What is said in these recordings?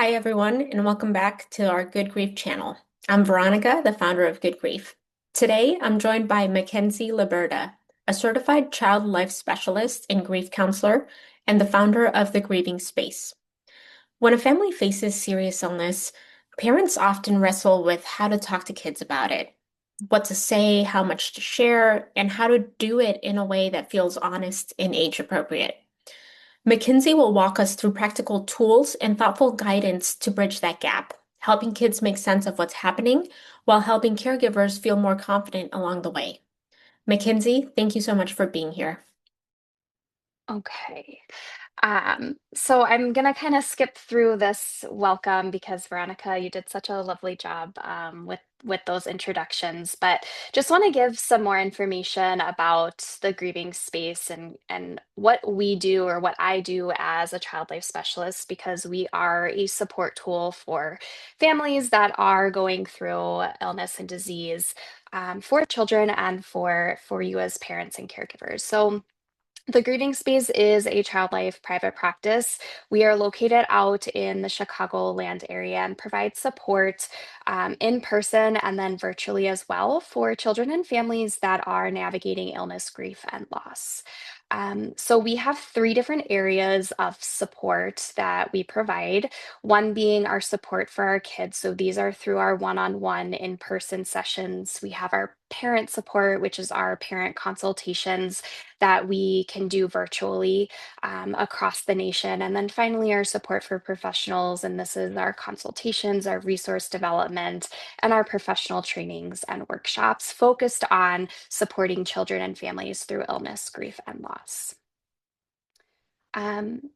Hi, everyone, and welcome back to our Good Grief channel. I'm Veronica, the founder of Good Grief. Today, I'm joined by Mackenzie Liberta, a certified child life specialist and grief counselor, and the founder of the Grieving Space. When a family faces serious illness, parents often wrestle with how to talk to kids about it, what to say, how much to share, and how to do it in a way that feels honest and age appropriate. Mackenzie will walk us through practical tools and thoughtful guidance to bridge that gap, helping kids make sense of what's happening while helping caregivers feel more confident along the way. Mackenzie, thank you so much for being here. Okay. So I'm gonna kind of skip through this welcome because Veronica, you did such a lovely job with those introductions. But just want to give some more information about the grieving space and what we do or what I do as a child life specialist because we are a support tool for families that are going through illness and disease for children and for you as parents and caregivers. So. The Grieving Space is a child life private practice. We are located out in the Chicagoland area and provide support in person and then virtually as well for children and families that are navigating illness, grief, and loss. So we have three different areas of support that we provide. One being our support for our kids. So these are through our one-on-one in-person sessions. We have our parent support, which is our parent consultations that we can do virtually across the nation. And then finally, our support for professionals. And this is our consultations, our resource development, and our professional trainings and workshops focused on supporting children and families through illness, grief, and loss. Um,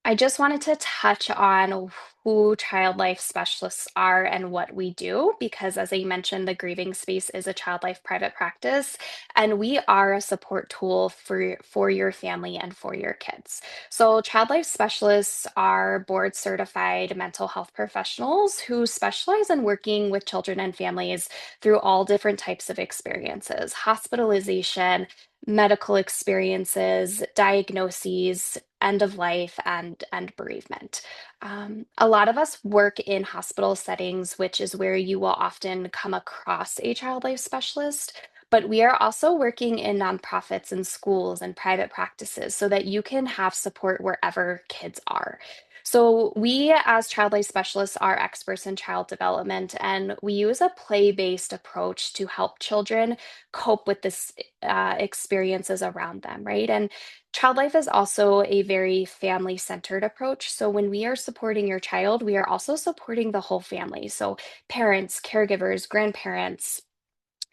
I just wanted to touch on who child life specialists are and what we do, because as I mentioned, the Grieving Space is a child life private practice, and we are a support tool for your family and for your kids. So, child life specialists are board certified mental health professionals who specialize in working with children and families through all different types of experiences: hospitalization, medical experiences, diagnoses, end of life, and bereavement. A lot of us work in hospital settings, which is where you will often come across a child life specialist. But we are also working in nonprofits and schools and private practices so that you can have support wherever kids are. So, we as child life specialists are experts in child development, and we use a play based approach to help children cope with this experiences around them, right? And child life is also a very family centered approach. So when we are supporting your child, we are also supporting the whole family. So parents, caregivers, grandparents,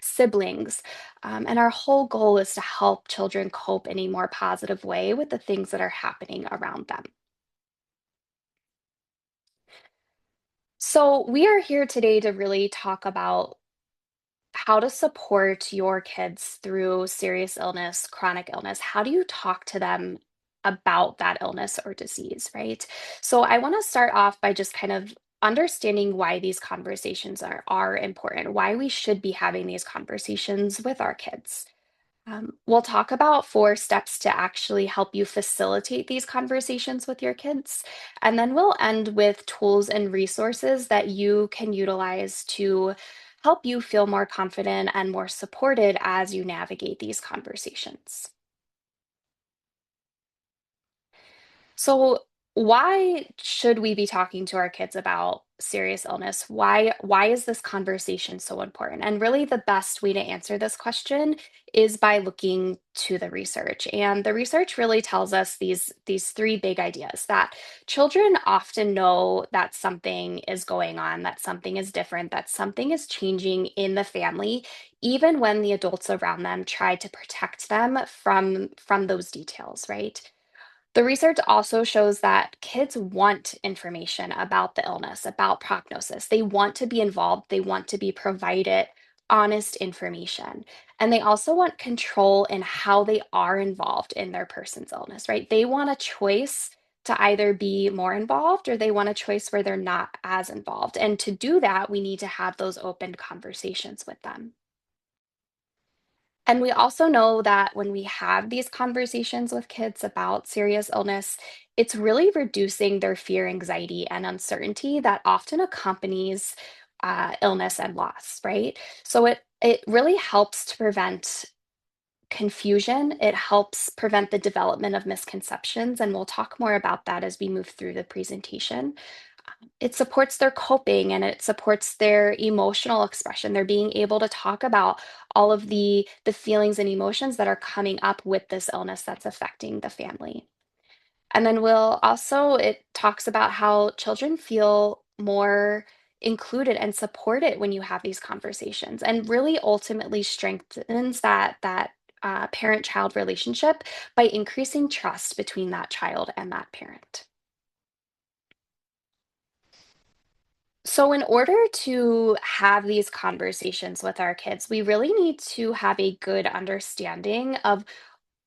siblings. And our whole goal is to help children cope in a more positive way with the things that are happening around them. So, we are here today to really talk about how to support your kids through serious illness, chronic illness. How do you talk to them about that illness or disease, right? So I want to start off by just kind of understanding why these conversations are important, why we should be having these conversations with our kids. We'll talk about 4 steps to actually help you facilitate these conversations with your kids. And then we'll end with tools and resources that you can utilize to help you feel more confident and more supported as you navigate these conversations. So, why should we be talking to our kids about serious illness? Why is this conversation so important? And really the best way to answer this question is by looking to the research. And the research really tells us these three big ideas: that children often know that something is going on, that something is different, that something is changing in the family, even when the adults around them try to protect them from those details, right? The research also shows that kids want information about the illness, about prognosis. They want to be involved, they want to be provided honest information. And they also want control in how they are involved in their person's illness, right? They want a choice to either be more involved or they want a choice where they're not as involved. And to do that, we need to have those open conversations with them. And we also know that when we have these conversations with kids about serious illness, it's really reducing their fear, anxiety, and uncertainty that often accompanies illness and loss, right? So it really helps to prevent confusion. It helps prevent the development of misconceptions, and we'll talk more about that as we move through the presentation. It supports their coping and it supports their emotional expression. They're being able to talk about all of the feelings and emotions that are coming up with this illness that's affecting the family. And then it talks about how children feel more included and supported when you have these conversations, and really ultimately strengthens that parent-child relationship by increasing trust between that child and that parent. So, in order to have these conversations with our kids, we really need to have a good understanding of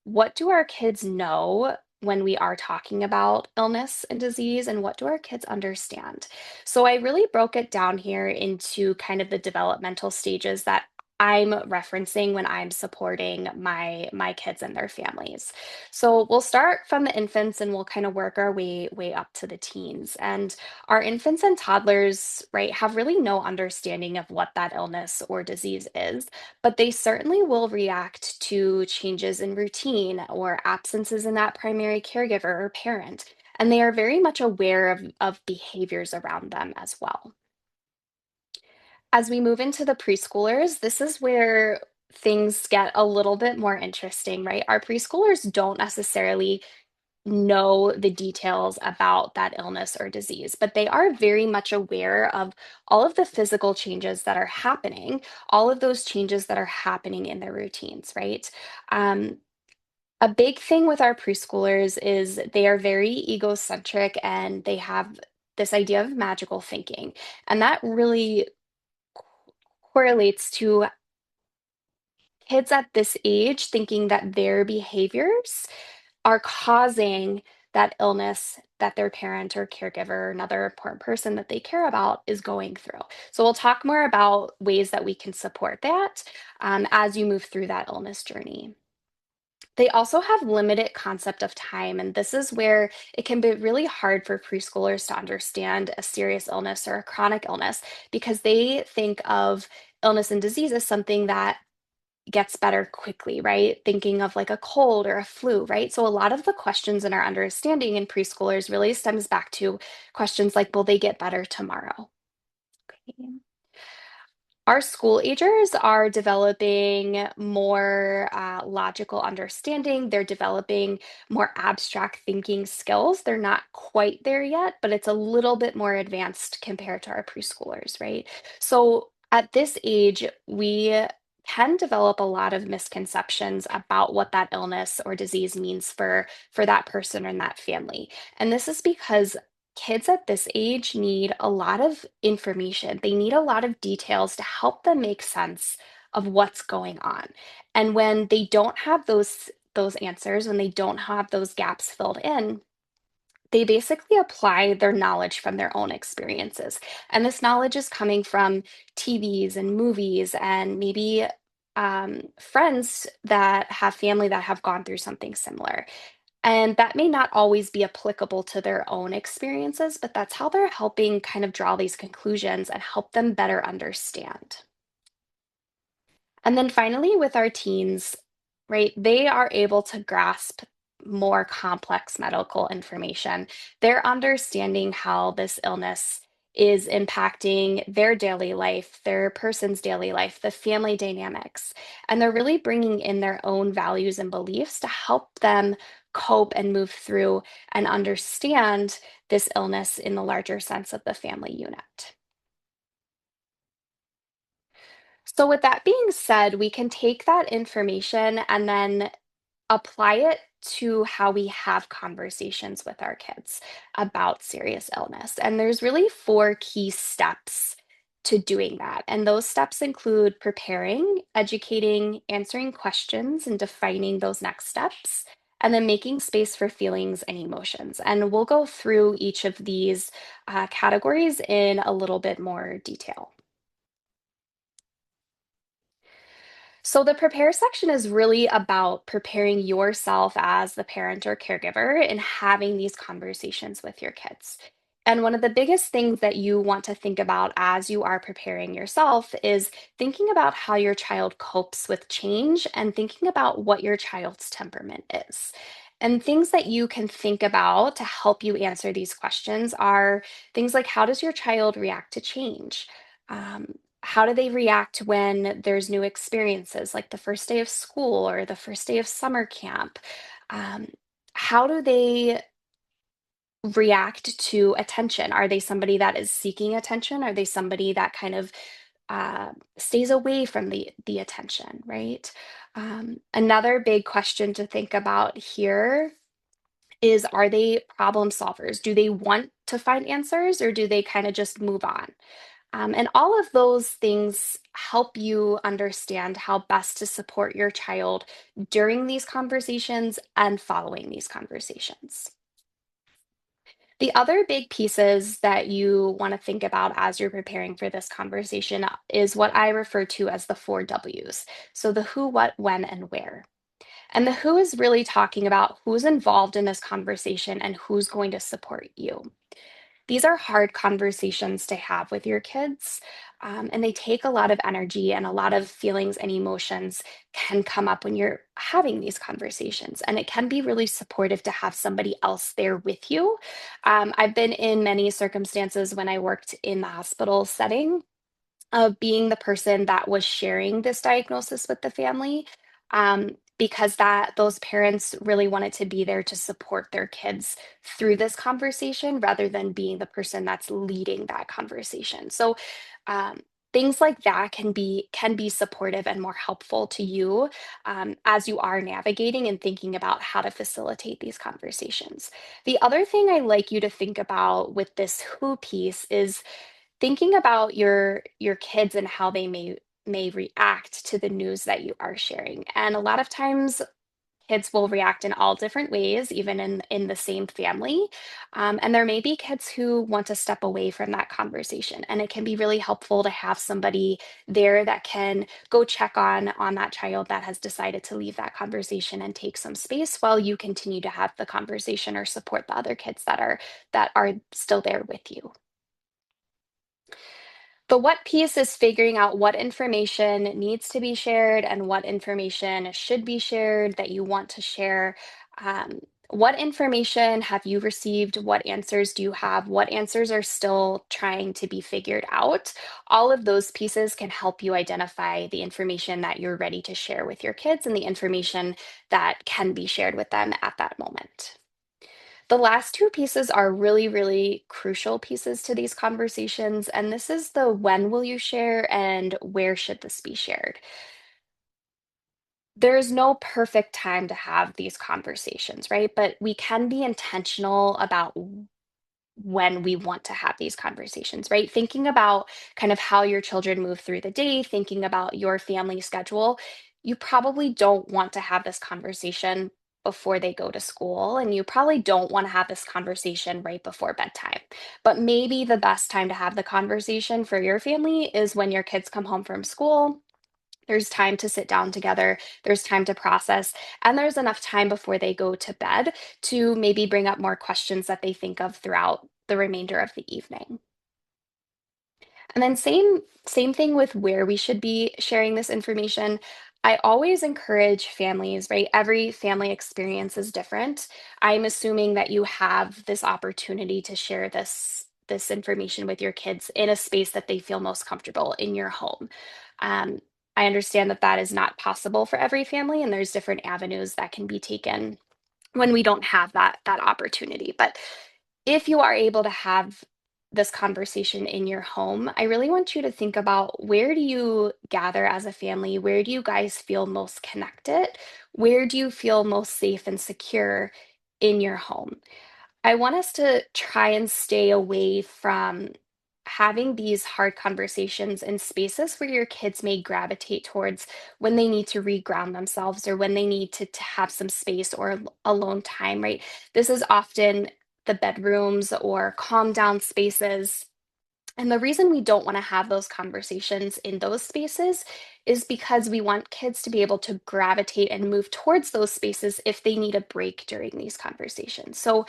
what do our kids know when we are talking about illness and disease, and what do our kids understand? So, I really broke it down here into kind of the developmental stages that I'm referencing when I'm supporting my kids and their families. So we'll start from the infants and we'll kind of work our way up to the teens. And our infants and toddlers, right, have really no understanding of what that illness or disease is, but they certainly will react to changes in routine or absences in that primary caregiver or parent. And they are very much aware of behaviors around them as well. As we move into the preschoolers, this is where things get a little bit more interesting, right? Our preschoolers don't necessarily know the details about that illness or disease, but they are very much aware of all of the physical changes that are happening, all of those changes that are happening in their routines, right? Um, a big thing with our preschoolers is they are very egocentric and they have this idea of magical thinking. And that really correlates to kids at this age thinking that their behaviors are causing that illness that their parent or caregiver or another important person that they care about is going through. So we'll talk more about ways that we can support that as you move through that illness journey. They also have limited concept of time, and this is where it can be really hard for preschoolers to understand a serious illness or a chronic illness because they think of illness and disease as something that gets better quickly, right? Thinking of like a cold or a flu, right? So a lot of the questions in our understanding in preschoolers really stems back to questions like, will they get better tomorrow? Okay. Our school agers are developing more logical understanding. They're developing more abstract thinking skills. They're not quite there yet, but it's a little bit more advanced compared to our preschoolers, right? So at this age, we can develop a lot of misconceptions about what that illness or disease means for that person and that family. And this is because kids at this age need a lot of information. They need a lot of details to help them make sense of what's going on. And when they don't have those answers, when they don't have those gaps filled in, they basically apply their knowledge from their own experiences. And this knowledge is coming from TVs and movies and maybe friends that have family that have gone through something similar. And that may not always be applicable to their own experiences, but that's how they're helping kind of draw these conclusions and help them better understand. And then finally, with our teens, right, they are able to grasp more complex medical information. They're understanding how this illness is impacting their daily life, their person's daily life, the family dynamics. And they're really bringing in their own values and beliefs to help them cope and move through and understand this illness in the larger sense of the family unit. So, with that being said, we can take that information and then apply it to how we have conversations with our kids about serious illness. And there's really four key steps to doing that. And those steps include preparing, educating, answering questions, and defining those next steps. And then making space for feelings and emotions. And we'll go through each of these categories in a little bit more detail. So the prepare section is really about preparing yourself as the parent or caregiver and having these conversations with your kids. And one of the biggest things that you want to think about as you are preparing yourself is thinking about how your child copes with change and thinking about what your child's temperament is. And things that you can think about to help you answer these questions are things like, how does your child react to change? How do they react when there's new experiences, like the first day of school or the first day of summer camp? Um, how do they react to attention? Are they somebody that is seeking attention? Are they somebody that kind of stays away from the attention, right? Another big question to think about here is, are they problem solvers? Do they want to find answers or do they kind of just move on? And all of those things help you understand how best to support your child during these conversations and following these conversations. The other big pieces that you want to think about as you're preparing for this conversation is what I refer to as the four W's. So the who, what, when, and where. And the who is really talking about who's involved in this conversation and who's going to support you. These are hard conversations to have with your kids, and they take a lot of energy, and a lot of feelings and emotions can come up when you're having these conversations. And it can be really supportive to have somebody else there with you. I've been in many circumstances when I worked in the hospital setting of being the person that was sharing this diagnosis with the family, because that those parents really wanted to be there to support their kids through this conversation rather than being the person that's leading that conversation. So um, things like that can be supportive and more helpful to you as you are navigating and thinking about how to facilitate these conversations. The other thing I like you to think about with this who piece is thinking about your kids and how they may react to the news that you are sharing. And a lot of times kids will react in all different ways, even in the same family. And there may be kids who want to step away from that conversation. And it can be really helpful to have somebody there that can go check on that child that has decided to leave that conversation and take some space while you continue to have the conversation or support the other kids that are still there with you. The what piece is figuring out what information needs to be shared and what information should be shared that you want to share. What information have you received? What answers do you have? What answers are still trying to be figured out? All of those pieces can help you identify the information that you're ready to share with your kids and the information that can be shared with them at that moment. The last two pieces are really, really crucial pieces to these conversations. And this is the when will you share and where should this be shared? There is no perfect time to have these conversations, right? But we can be intentional about when we want to have these conversations, right? Thinking about kind of how your children move through the day, thinking about your family schedule, you probably don't want to have this conversation before they go to school, and you probably don't want to have this conversation right before bedtime. But maybe the best time to have the conversation for your family is when your kids come home from school. There's time to sit down together, there's time to process, and there's enough time before they go to bed to maybe bring up more questions that they think of throughout the remainder of the evening. And then same thing with where we should be sharing this information. I always encourage families, right? Every family experience is different. I'm assuming that you have this opportunity to share this information with your kids in a space that they feel most comfortable in your home. Um, I understand that that is not possible for every family, and there's different avenues that can be taken when we don't have that opportunity. But if you are able to have this conversation in your home, I really want you to think about, where do you gather as a family? Where do you guys feel most connected? Where do you feel most safe and secure in your home? I want us to try and stay away from having these hard conversations in spaces where your kids may gravitate towards when they need to reground themselves or when they need to have some space or alone time, right? This is often the bedrooms or calm down spaces And the reason we don't want to have those conversations in those spaces is because we want kids to be able to gravitate and move towards those spaces if they need a break during these conversations. So,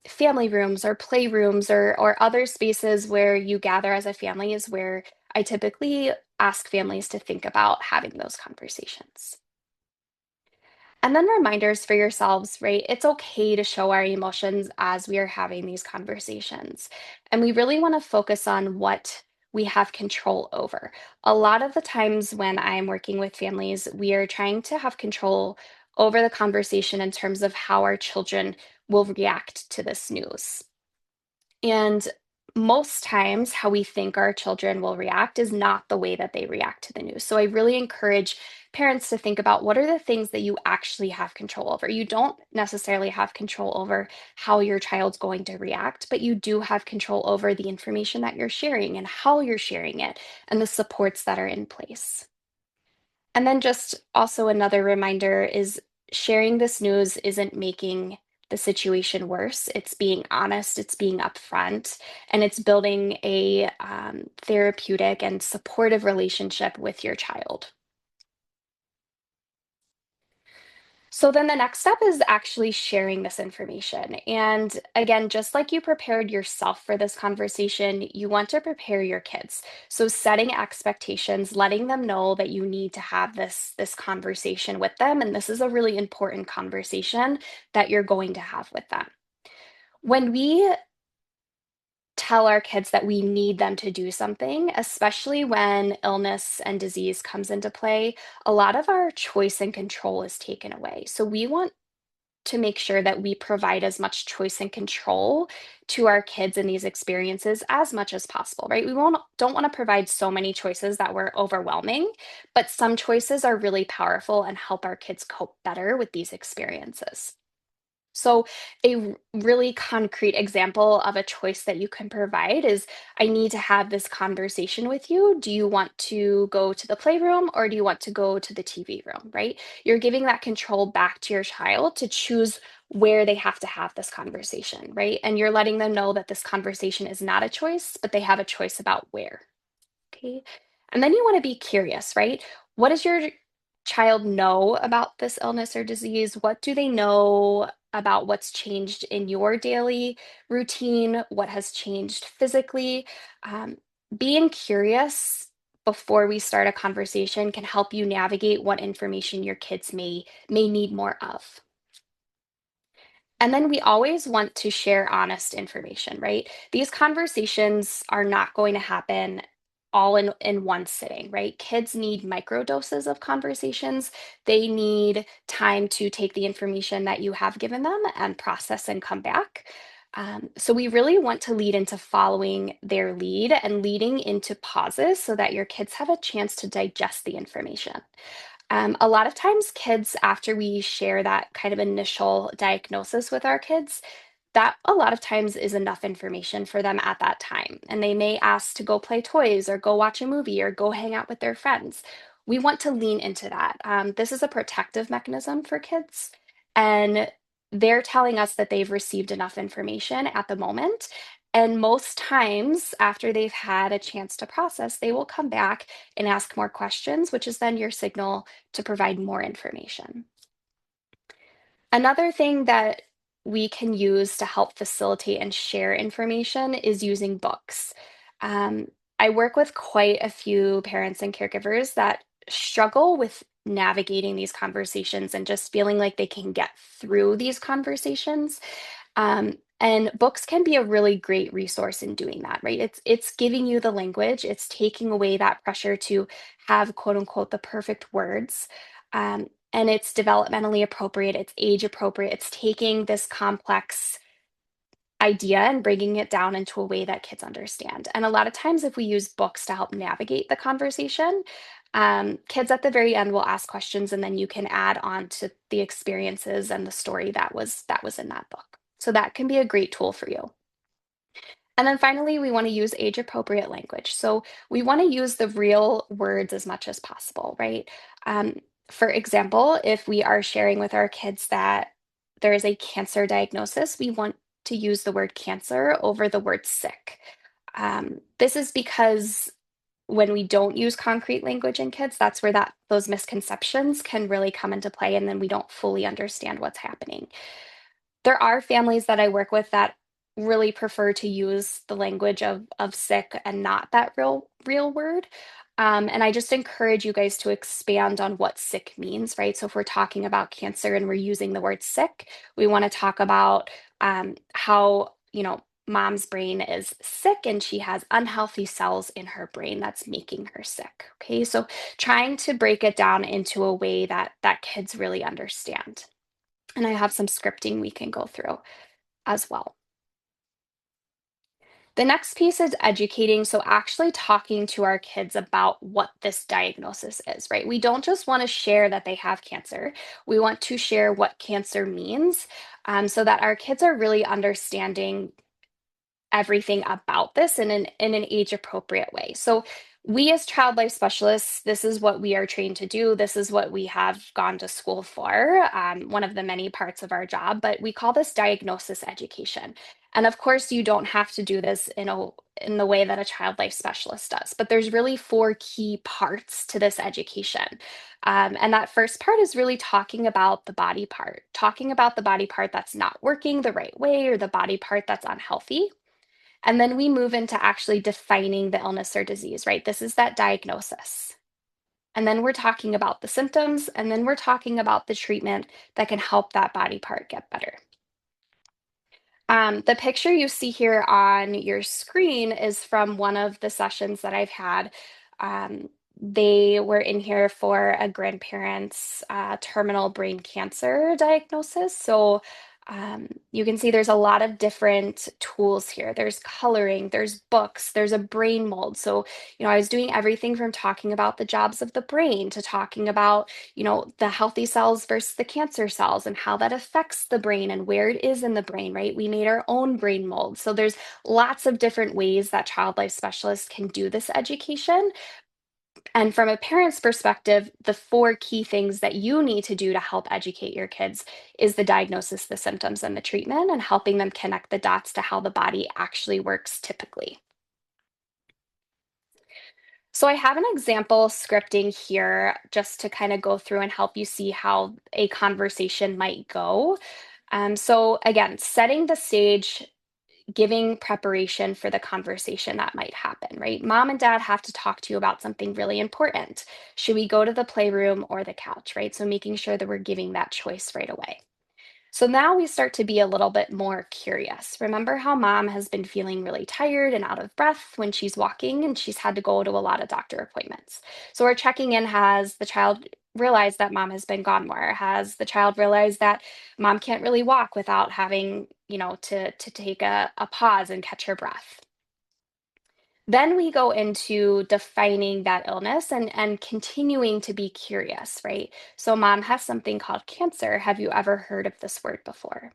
family rooms or playrooms or other spaces where you gather as a family is where I typically ask families to think about having those conversations. And then reminders for yourselves, right? It's okay to show our emotions as we are having these conversations. And we really want to focus on what we have control over. A lot of the times when I'm working with families, we are trying to have control over the conversation in terms of how our children will react to this news. And most times, how we think our children will react is not the way that they react to the news. So I really encourage parents to think about what are the things that you actually have control over. You don't necessarily have control over how your child's going to react, but you do have control over the information that you're sharing and how you're sharing it and the supports that are in place. And then just also another reminder is sharing this news isn't making the situation worse. It's being honest, it's being upfront, and it's building a therapeutic and supportive relationship with your child. So then the next step is actually sharing this information. And again, just like you prepared yourself for this conversation, you want to prepare your kids. So setting expectations, letting them know that you need to have this conversation with them, and this is a really important conversation that you're going to have with them. When we tell our kids that we need them to do something, especially when illness and disease comes into play, a lot of our choice and control is taken away. So we want to make sure that we provide as much choice and control to our kids in these experiences as much as possible, right? We won't don't want to provide so many choices that we're overwhelming, but some choices are really powerful and help our kids cope better with these experiences. So, really concrete example of a choice that you can provide is I need to have this conversation with you. Do you want to go to the playroom or do you want to go to the TV room, right? You're giving that control back to your child to choose where they have to have this conversation, right? And you're letting them know that this conversation is not a choice, but they have a choice about where. Okay. And then you want to be curious, right? What does your child know about this illness or disease? What do they know about what's changed in your daily routine? What has changed physically? Um, Being curious before we start a conversation can help you navigate what information your kids may need more of. And then we always want to share honest information, right? These conversations are not going to happen all in one sitting, right? Kids need micro doses of conversations. They need time to take the information that you have given them and process and come back. So we really want to lead into following their lead and leading into pauses so that your kids have a chance to digest the information. A lot of times, kids, after we share that kind of initial diagnosis with our kids, that a lot of times is enough information for them at that time. And they may ask to go play toys or go watch a movie or go hang out with their friends. We want to lean into that. This is a protective mechanism for kids. And they're telling us that they've received enough information at the moment. And most times, after they've had a chance to process, they will come back and ask more questions, which is then your signal to provide more information. Another thing that we can use to help facilitate and share information is using books. Um, I work with quite a few parents and caregivers that struggle with navigating these conversations and just feeling like they can get through these conversations. And books can be a really great resource in doing that, right? It's giving you the language, it's taking away that pressure to have quote unquote the perfect words. And it's developmentally appropriate, it's age appropriate, it's taking this complex idea and bringing it down into a way that kids understand. And a lot of times, if we use books to help navigate the conversation, kids at the very end will ask questions, and then you can add on to the experiences and the story that was in that book. So that can be a great tool for you. And then finally, we want to use age appropriate language. So we want to use the real words as much as possible, right? Um, for example, if we are sharing with our kids that there is a cancer diagnosis, we want to use the word cancer over the word sick. This is because when we don't use concrete language in kids, that's where those misconceptions can really come into play, and then we don't fully understand what's happening. There are families that I work with that really prefer to use the language of sick and not that real word. And I just encourage you guys to expand on what sick means, right? So if we're talking about cancer and we're using the word sick, we want to talk about how, mom's brain is sick and she has unhealthy cells in her brain that's making her sick. Okay, so trying to break it down into a way that kids really understand. And I have some scripting we can go through as well. The next piece is educating. So, actually talking to our kids about what this diagnosis is, right? We don't just want to share that they have cancer, we want to share what cancer means so that our kids are really understanding everything about this in an age appropriate way. So we as child life specialists, this is what we are trained to do. This is what we have gone to school for, one of the many parts of our job, but we call this diagnosis education. And of course, you don't have to do this in the way that a child life specialist does, but there's really four key parts to this education. And that first part is really talking about the body part, talking about the body part that's not working the right way or the body part that's unhealthy. And then we move into actually defining the illness or disease, right? This is that diagnosis. And then we're talking about the symptoms, and then we're talking about the treatment that can help that body part get better. The picture you see here on your screen is from one of the sessions that I've had. They were in here for a grandparent's terminal brain cancer diagnosis. So you can see there's a lot of different tools here. There's coloring, there's books, there's a brain mold. So, I was doing everything from talking about the jobs of the brain to talking about the healthy cells versus the cancer cells and how that affects the brain and where it is in the brain, right? We made our own brain mold. So there's lots of different ways that child life specialists can do this education. And from a parent's perspective, the four key things that you need to do to help educate your kids is the diagnosis, the symptoms, and the treatment, and helping them connect the dots to how the body actually works typically. So I have an example scripting here just to kind of go through and help you see how a conversation might go. So again, setting the stage, giving preparation for the conversation that might happen, right? Mom and dad have to talk to you about something really important. Should we go to the playroom or the couch, right? So making sure that we're giving that choice right away. So now we start to be a little bit more curious. Remember how mom has been feeling really tired and out of breath when she's walking and she's had to go to a lot of doctor appointments. So we're checking in. Has the child realized that mom has been gone more? Has the child realized that mom can't really walk without having, to take a pause and catch her breath? Then we go into defining that illness and continuing to be curious, right? So mom has something called cancer. Have you ever heard of this word before?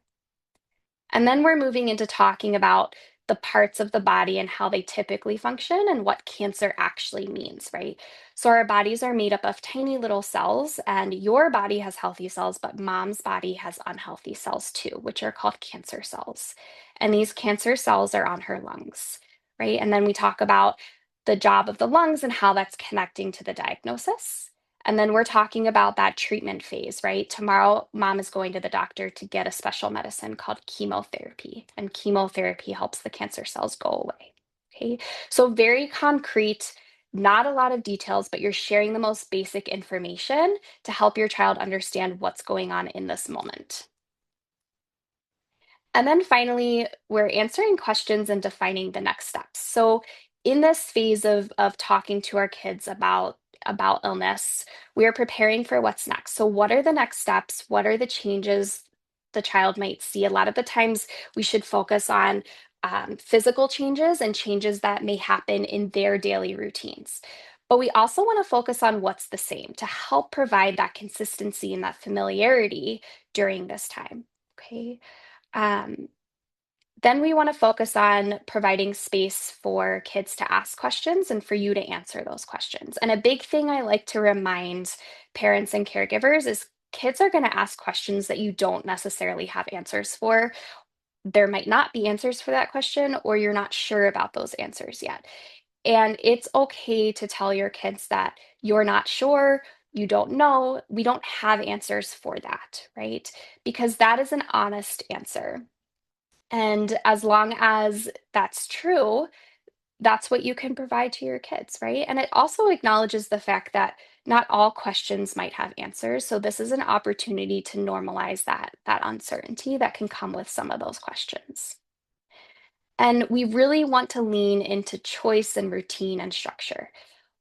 And then we're moving into talking about the parts of the body and how they typically function and what cancer actually means, right? So, our bodies are made up of tiny little cells, and your body has healthy cells, but mom's body has unhealthy cells too, which are called cancer cells. And these cancer cells are on her lungs, right? And then we talk about the job of the lungs and how that's connecting to the diagnosis. And then we're talking about that treatment phase, right? Tomorrow, mom is going to the doctor to get a special medicine called chemotherapy, and chemotherapy helps the cancer cells go away. Okay, so very concrete, not a lot of details, but you're sharing the most basic information to help your child understand what's going on in this moment. And then finally, we're answering questions and defining the next steps. So in this phase of talking to our kids about illness, we are preparing for what's next. So what are the next steps? What are the changes the child might see? A lot of the times we should focus on physical changes and changes that may happen in their daily routines. But we also want to focus on what's the same to help provide that consistency and that familiarity during this time. Okay. Um, then we want to focus on providing space for kids to ask questions and for you to answer those questions. And a big thing I like to remind parents and caregivers is kids are going to ask questions that you don't necessarily have answers for, there might not be answers for that question, or you're not sure about those answers yet. And it's okay to tell your kids that you're not sure, you don't know, we don't have answers for that, right? Because that is an honest answer. And as long as that's true, that's what you can provide to your kids, right? And it also acknowledges the fact that not all questions might have answers. So this is an opportunity to normalize that uncertainty that can come with some of those questions. And we really want to lean into choice and routine and structure.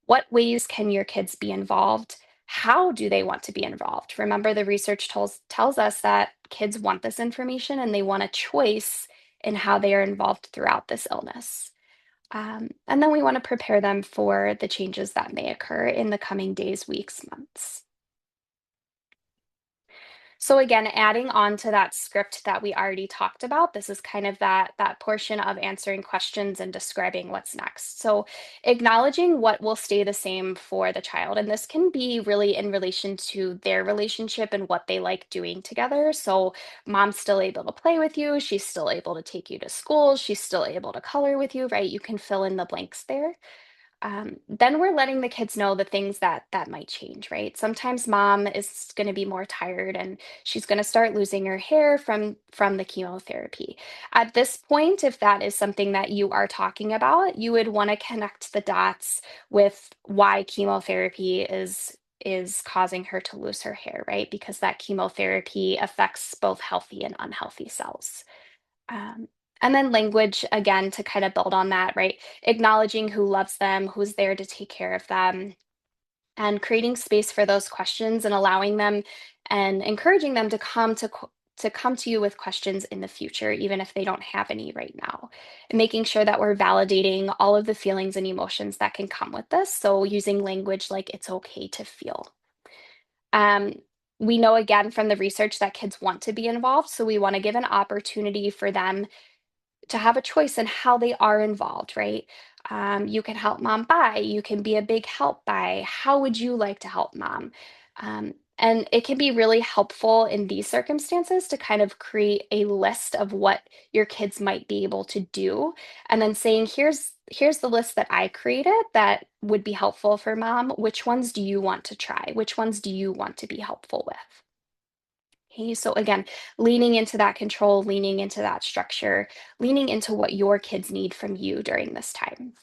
What ways can your kids be involved? How do they want to be involved? Remember, the research tells us that kids want this information and they want a choice in how they are involved throughout this illness. And then we want to prepare them for the changes that may occur in the coming days, weeks, months. So again, adding on to that script that we already talked about, this is kind of that portion of answering questions and describing what's next. So acknowledging what will stay the same for the child, and this can be really in relation to their relationship and what they like doing together. So mom's still able to play with you, she's still able to take you to school, she's still able to color with you, right? You can fill in the blanks there. Then we're letting the kids know the things that might change, right? Sometimes mom is going to be more tired and she's going to start losing her hair from the chemotherapy. At this point, if that is something that you are talking about, you would want to connect the dots with why chemotherapy is causing her to lose her hair, right? Because that chemotherapy affects both healthy and unhealthy cells. Um, and then language, again, to kind of build on that, right? Acknowledging who loves them, who's there to take care of them, and creating space for those questions and allowing them and encouraging them to come to you with questions in the future, even if they don't have any right now. And making sure that we're validating all of the feelings and emotions that can come with this. So using language like it's okay to feel. Um, we know again from the research that kids want to be involved, so we want to give an opportunity for them to have a choice in how they are involved, right? You can help mom by, you can be a big help by. How would you like to help mom? And it can be really helpful in these circumstances to kind of create a list of what your kids might be able to do, and then saying, here's the list that I created that would be helpful for mom. Which ones do you want to try? Which ones do you want to be helpful with? Okay, so again, leaning into that control, leaning into that structure, leaning into what your kids need from you during this time.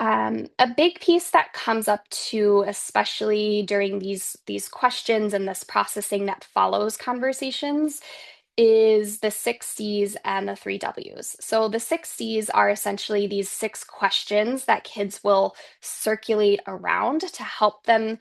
A big piece that comes up too, especially during these questions and this processing that follows conversations, is the six C's and the three W's. So the six C's are essentially these six questions that kids will circulate around to help them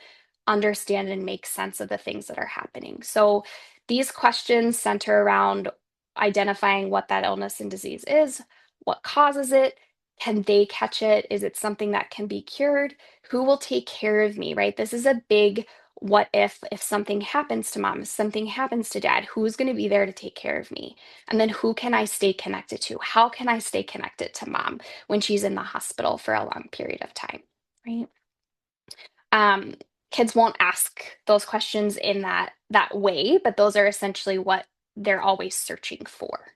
understand and make sense of the things that are happening. So these questions center around identifying what that illness and disease is, what causes it, can they catch it? Is it something that can be cured? Who will take care of me, right? This is a big what if something happens to mom, if something happens to dad, who's going to be there to take care of me? And then who can I stay connected to? How can I stay connected to mom when she's in the hospital for a long period of time, right? Um, Kids won't ask those questions in that way, but those are essentially what they're always searching for.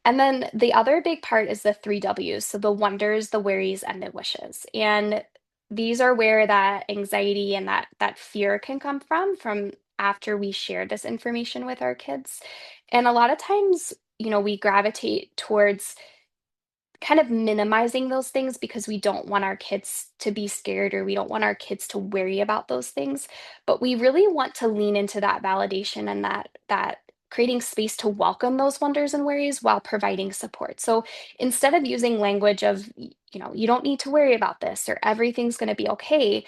And then the other big part is the three W's. So the wonders, the worries, and the wishes. And these are where that anxiety and that fear can come from after we share this information with our kids. And a lot of times, we gravitate towards kind of minimizing those things because we don't want our kids to be scared, or we don't want our kids to worry about those things, but we really want to lean into that validation and that creating space to welcome those wonders and worries while providing support. So instead of using language of you don't need to worry about this or everything's going to be okay,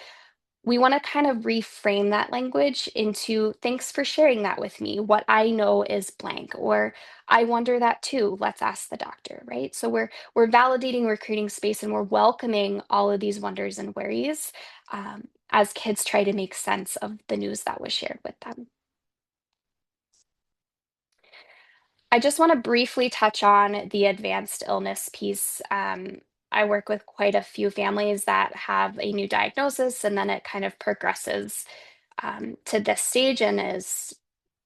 we want to kind of reframe that language into thanks for sharing that with me. What I know is blank, or I wonder that too. Let's ask the doctor, right? So we're validating, we're creating space, and we're welcoming all of these wonders and worries as kids try to make sense of the news that was shared with them. I just want to briefly touch on the advanced illness piece. I work with quite a few families that have a new diagnosis and then it kind of progresses to this stage and is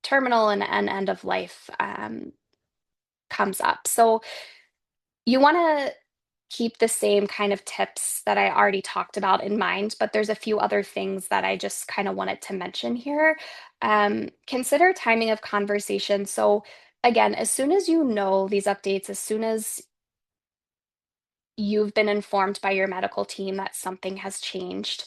terminal and end of life comes up. So you want to keep the same kind of tips that I already talked about in mind, but there's a few other things that I just kind of wanted to mention here. Consider timing of conversation. So, again, as soon as you know these updates, as soon as you've been informed by your medical team that something has changed,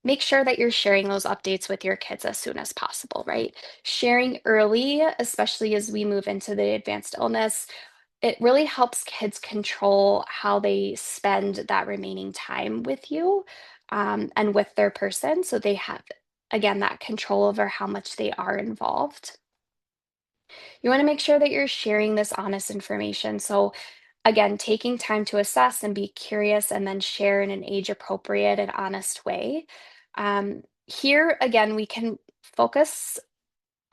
make sure that you're sharing those updates with your kids as soon as possible, right? Sharing early, especially as we move into the advanced illness, it really helps kids control how they spend that remaining time with you and with their person. So they have, again, that control over how much they are involved. You want to make sure that you're sharing this honest information. So, again, taking time to assess and be curious and then share in an age appropriate and honest way. Here, again, we can focus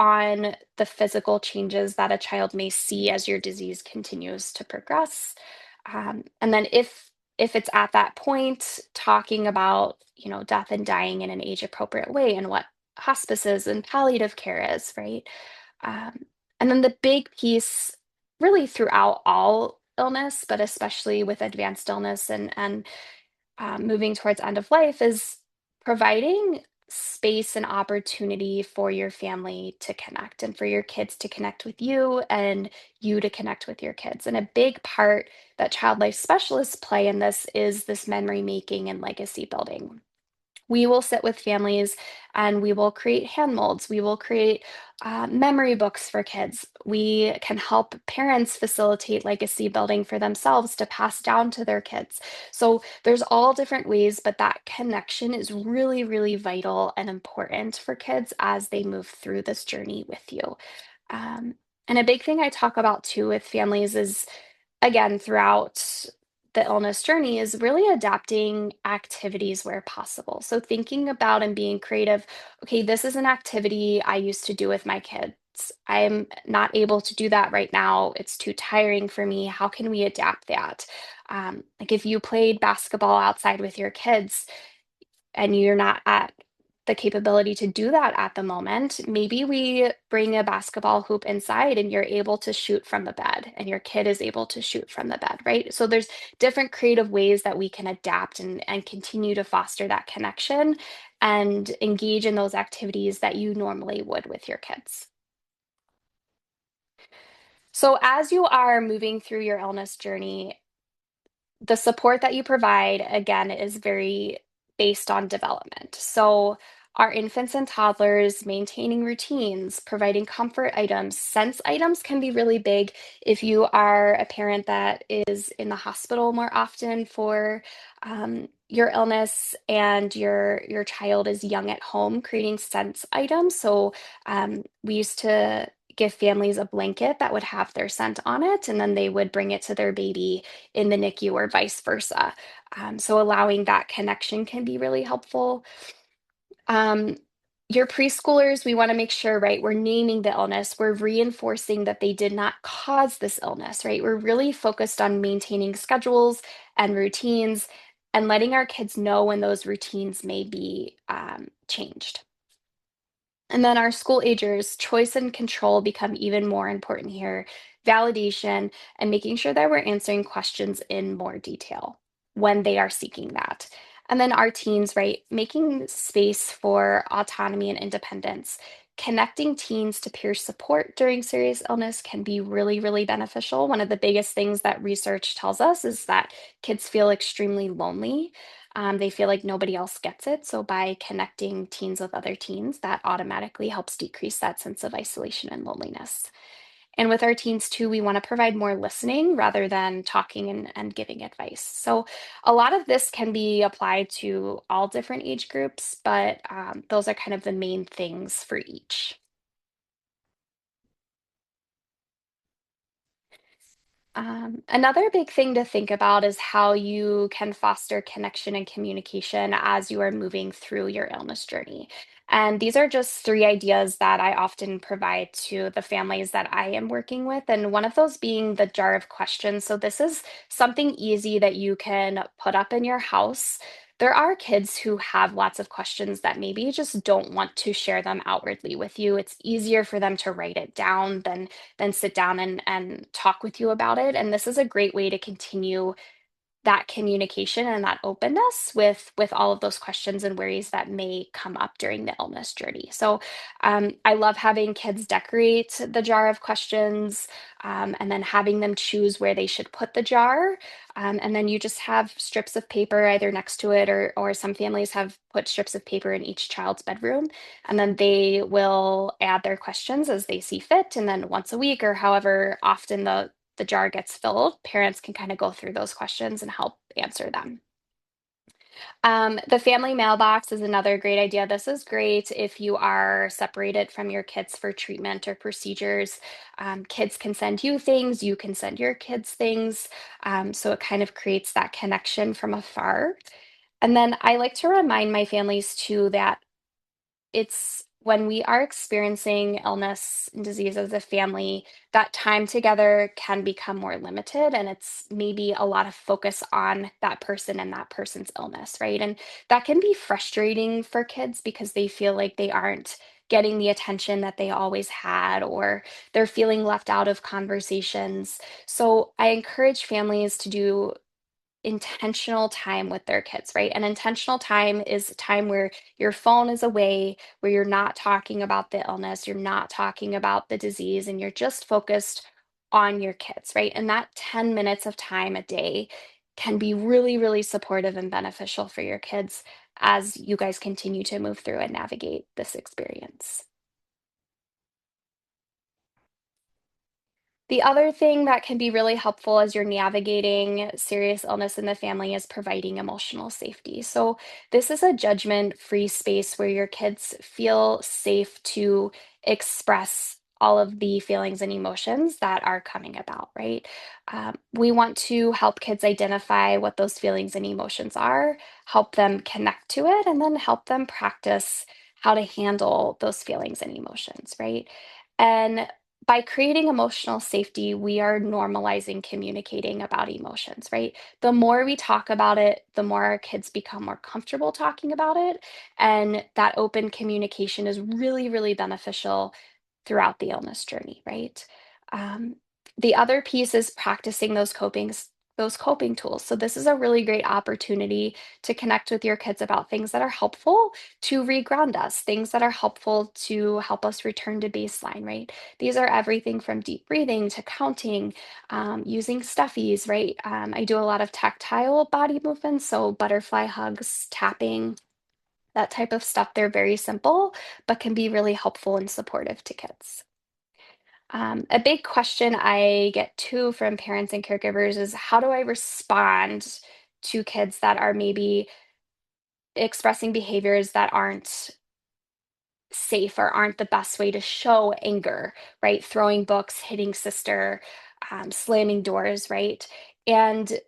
on the physical changes that a child may see as your disease continues to progress. And then if it's at that point, talking about, death and dying in an age appropriate way and what hospices and palliative care is, right? Um, and then the big piece, really throughout all illness, but especially with advanced illness and moving towards end of life, is providing space and opportunity for your family to connect and for your kids to connect with you and you to connect with your kids. And a big part that child life specialists play in this is this memory making and legacy building. We will sit with families and we will create hand molds. We will create memory books for kids. We can help parents facilitate legacy building for themselves to pass down to their kids. So there's all different ways, but that connection is really, really vital and important for kids as they move through this journey with you. Um, and a big thing I talk about too with families is, again, throughout the illness journey, is really adapting activities where possible. So thinking about and being creative. Okay, this is an activity I used to do with my kids. I'm not able to do that right now. It's too tiring for me. How can we adapt that? Like if you played basketball outside with your kids, and you're not at the capability to do that at the moment, maybe we bring a basketball hoop inside and you're able to shoot from the bed and your kid is able to shoot from the bed, right? So there's different creative ways that we can adapt and continue to foster that connection and engage in those activities that you normally would with your kids. So as you are moving through your illness journey, the support that you provide, again, is very based on development. So, our infants and toddlers maintaining routines, providing comfort items, sense items can be really big if you are a parent that is in the hospital more often for your illness and your child is young at home, creating sense items. So, we used to give families a blanket that would have their scent on it, and then they would bring it to their baby in the NICU or vice versa. So allowing that connection can be really helpful. Um, your preschoolers, we want to make sure, right, we're naming the illness, we're reinforcing that they did not cause this illness, right? We're really focused on maintaining schedules and routines and letting our kids know when those routines may be changed. And then our school agers, choice and control become even more important here. Validation and making sure that we're answering questions in more detail when they are seeking that. And then our teens, right? Making space for autonomy and independence. Connecting teens to peer support during serious illness can be really, really beneficial. One of the biggest things that research tells us is that kids feel extremely lonely. They feel like nobody else gets it. So by connecting teens with other teens, that automatically helps decrease that sense of isolation and loneliness. And with our teens too, we want to provide more listening rather than talking and giving advice. So a lot of this can be applied to all different age groups, but those are kind of the main things for each. Another big thing to think about is how you can foster connection and communication as you are moving through your illness journey. And these are just three ideas that I often provide to the families that I am working with. And one of those being the jar of questions. So, this is something easy that you can put up in your house. there are kids who have lots of questions that maybe just don't want to share them outwardly with you. It's easier for them to write it down than sit down and talk with you about it. And this is a great way to continue that communication and that openness with all of those questions and worries that may come up during the illness journey. So I love having kids decorate the jar of questions, and then having them choose where they should put the jar. And then you just have strips of paper either next to it, or some families have put strips of paper in each child's bedroom, and then they will add their questions as they see fit. And then once a week or however often the jar gets filled, parents can kind of go through those questions and help answer them. The family mailbox is another great idea. This is great if you are separated from your kids for treatment or procedures. Kids can send you things, you can send your kids things. So it kind of creates that connection from afar. And then I like to remind my families too that it's when we are experiencing illness and disease as a family, that time together can become more limited. And it's maybe a lot of focus on that person and that person's illness, right? And that can be frustrating for kids because they feel like they aren't getting the attention that they always had, or they're feeling left out of conversations. So I encourage families to do intentional time with their kids, right? And intentional time is time where your phone is away, where you're not talking about the illness, you're not talking about the disease, and you're just focused on your kids, right? And that 10 minutes of time a day can be really, really supportive and beneficial for your kids as you guys continue to move through and navigate this experience. The other thing that can be really helpful as you're navigating serious illness in the family is providing emotional safety. So, this is a judgment-free space where your kids feel safe to express all of the feelings and emotions that are coming about, right? We want to help kids identify what those feelings and emotions are, help them connect to it, and then help them practice how to handle those feelings and emotions, right? And by creating emotional safety, we are normalizing communicating about emotions, right? The more we talk about it, the more our kids become more comfortable talking about it. And that open communication is really, really beneficial throughout the illness journey, right? Um, the other piece is practicing those coping tools. So this is a really great opportunity to connect with your kids about things that are helpful to reground us, things that are helpful to help us return to baseline, right? These are everything from deep breathing to counting, using stuffies, right? I do a lot of tactile body movements, so butterfly hugs, tapping, that type of stuff. They're very simple, but can be really helpful and supportive to kids. A big question I get too from parents and caregivers is how do I respond to kids that are maybe expressing behaviors that aren't safe or aren't the best way to show anger, right? Throwing books, hitting sister, slamming doors, right? And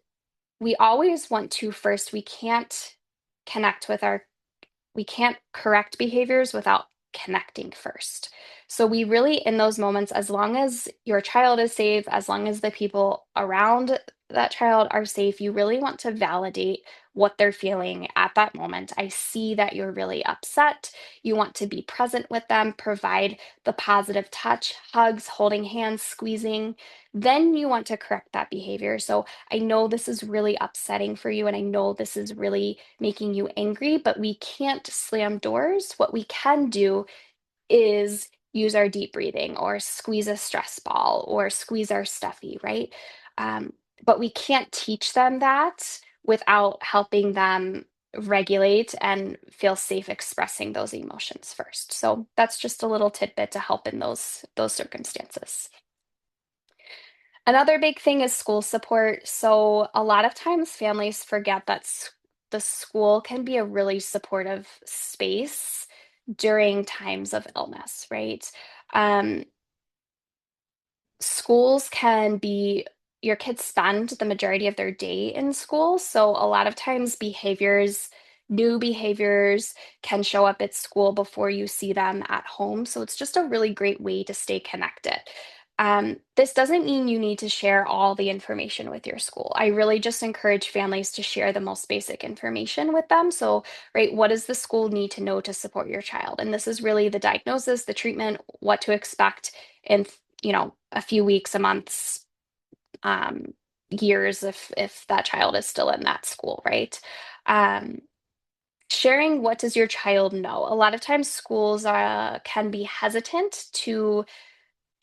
we always want to first, connect with our we can't correct behaviors without connecting first. So we really, in those moments, as long as your child is safe, as long as the people around that child are safe, you really want to validate what they're feeling at that moment. I see that you're really upset. You want to be present with them, provide the positive touch, hugs, holding hands, squeezing. Then you want to correct that behavior. So I know this is really upsetting for you, and I know this is really making you angry, but we can't slam doors. What we can do is use our deep breathing or squeeze a stress ball or squeeze our stuffy, right? Um, but we can't teach them that without helping them regulate and feel safe expressing those emotions first. So that's just a little tidbit to help in those circumstances. Another big thing is school support. So a lot of times families forget that the school can be a really supportive space during times of illness, right? Um, Schools can be your kids spend the majority of their day in school, so a lot of times new behaviors can show up at school before you see them at home. So it's just a really great way to stay connected. This doesn't mean you need to share all the information with your school. I really just encourage families to share the most basic information with them. So, right, what does the school need to know to support your child? And this is really the diagnosis, the treatment, what to expect in, a few weeks, a months, um, years if that child is still in that school, right? Um, Sharing what does your child know? A lot of times schools can be hesitant to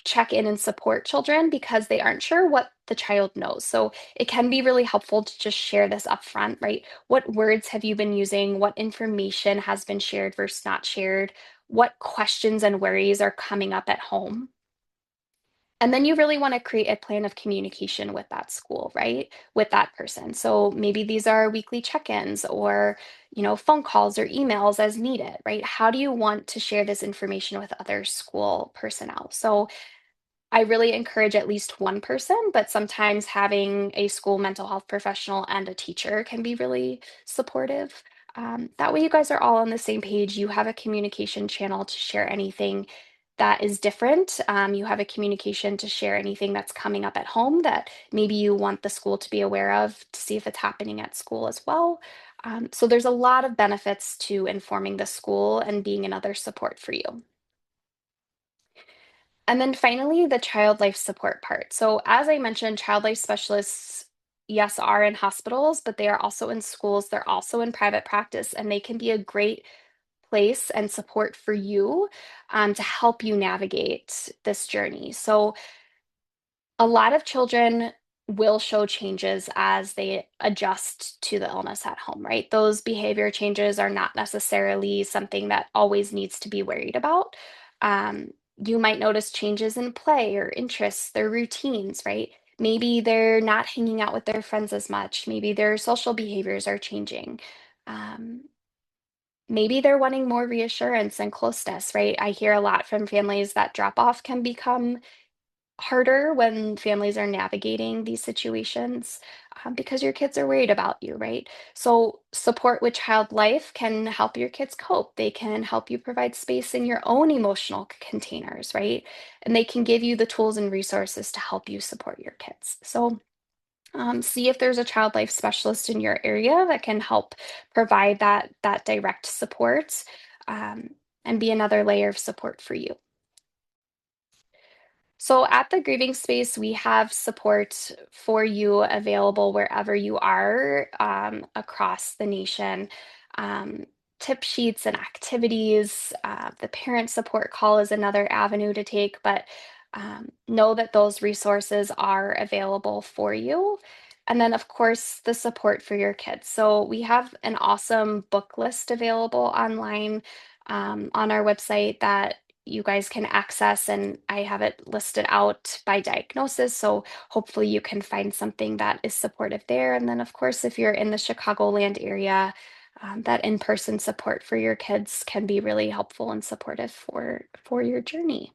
check in and support children because they aren't sure what the child knows. So it can be really helpful to just share this up front, right? What words have you been using? What information has been shared versus not shared? What questions and worries are coming up at home? And then you really want to create a plan of communication with that school, right? With that person. So maybe these are weekly check-ins or, phone calls or emails as needed, right? How do you want to share this information with other school personnel? So I really encourage at least one person, but sometimes having a school mental health professional and a teacher can be really supportive. That way, you guys are all on the same page. You have a communication channel to share anything that is different. You have a communication to share anything that's coming up at home that maybe you want the school to be aware of to see if it's happening at school as well. So, there's a lot of benefits to informing the school and being another support for you. And then finally, the child life support part. So, as I mentioned, child life specialists, yes, are in hospitals, but they are also in schools. They're also in private practice, and they can be a great place and support for you to help you navigate this journey. So, a lot of children will show changes as they adjust to the illness at home, right? Those behavior changes are not necessarily something that always needs to be worried about. Um, you might notice changes in play or interests, their routines, right? Maybe they're not hanging out with their friends as much. Maybe their social behaviors are changing. Um, Maybe they're wanting more reassurance and closeness, right? I hear a lot from families that drop off can become harder when families are navigating these situations because your kids are worried about you, right? So, support with child life can help your kids cope. They can help you provide space in your own emotional containers, right? And they can give you the tools and resources to help you support your kids. So, see if there's a child life specialist in your area that can help provide that direct support um, and be another layer of support for you. So at the Grieving Space, we have support for you available wherever you are across the nation. Um, Tip sheets and activities. The parent support call is another avenue to take, but know that those resources are available for you. And then, of course, the support for your kids. So we have an awesome book list available online on our website that you guys can access, and I have it listed out by diagnosis. So hopefully you can find something that is supportive there. And then, of course, if you're in the Chicagoland area, that in-person support for your kids can be really helpful and supportive for your journey.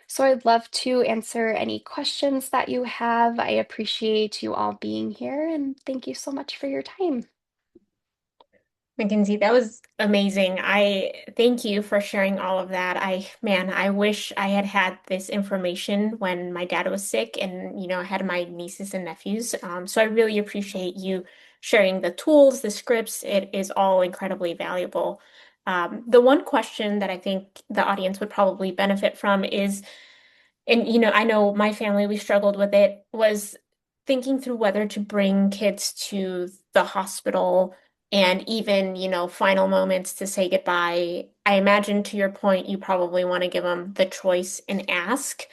So I'd love to answer any questions that you have. I appreciate you all being here, and thank you so much for your time. Mackenzie, that was amazing. I thank you for sharing all of that. Man, I wish I had had this information when my dad was sick and, I had my nieces and nephews. So I really appreciate you sharing the tools, the scripts. It is all incredibly valuable. The one question that I think the audience would probably benefit from is, and I know my family, we struggled with it, was thinking through whether to bring kids to the hospital and even, final moments to say goodbye. I imagine to your point, you probably want to give them the choice and ask.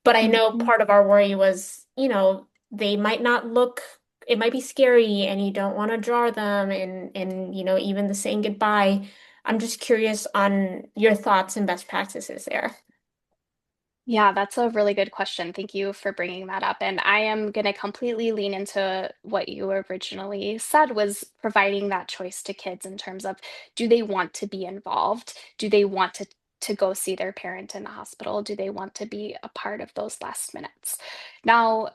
But I know Mhm. part of our worry was, they might not look, it might be scary and you don't want to jar them and, even the saying goodbye. I'm just curious on your thoughts and best practices there. Yeah, that's a really good question. Thank you for bringing that up. And I am going to completely lean into what you originally said was providing that choice to kids in terms of do they want to be involved? Do they want to go see their parent in the hospital? Do they want to be a part of those last minutes? Now,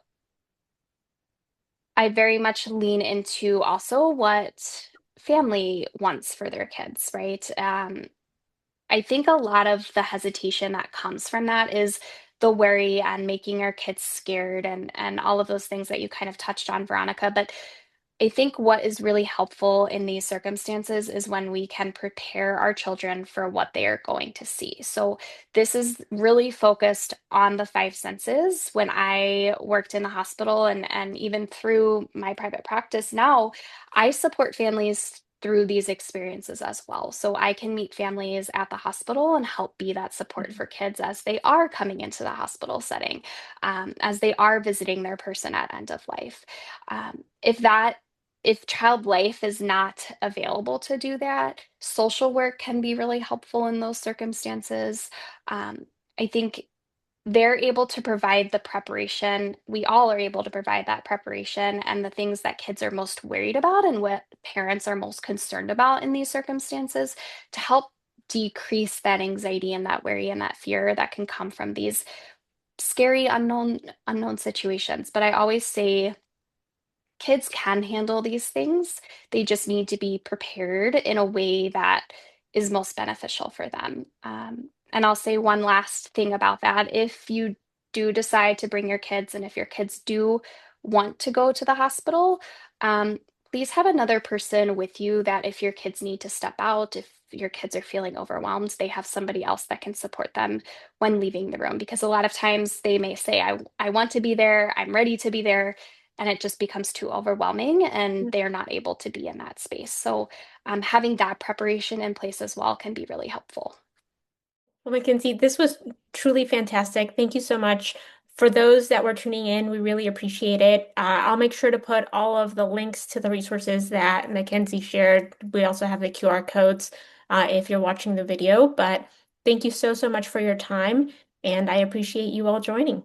I very much lean into also what family wants for their kids, right? I think a lot of the hesitation that comes from that is the worry and making our kids scared and all of those things that you kind of touched on, Veronica. But I think what is really helpful in these circumstances is when we can prepare our children for what they are going to see. So, this is really focused on the five senses. When I worked in the hospital and even through my private practice now, I support families through these experiences as well. So, I can meet families at the hospital and help be that support for kids as they are coming into the hospital setting, as they are visiting their person at end of life. If child life is not available to do that, social work can be really helpful in those circumstances. I think they're able to provide the preparation. We all are able to provide that preparation and the things that kids are most worried about and what parents are most concerned about in these circumstances to help decrease that anxiety and that worry and that fear that can come from these scary unknown situations. But I always say kids can handle these things. They just need to be prepared in a way that is most beneficial for them. And I'll say one last thing about that. If you do decide to bring your kids, and if your kids do want to go to the hospital, um, please have another person with you that if your kids need to step out, if your kids are feeling overwhelmed, they have somebody else that can support them when leaving the room. Because a lot of times they may say, I want to be there, I'm ready to be there, and it just becomes too overwhelming and they're not able to be in that space. So, having that preparation in place as well can be really helpful. Well, Mackenzie, this was truly fantastic. Thank you so much. For those that were tuning in, we really appreciate it. I'll make sure to put all of the links to the resources that Mackenzie shared. We also have the QR codes if you're watching the video. But thank you so, so much for your time, and I appreciate you all joining.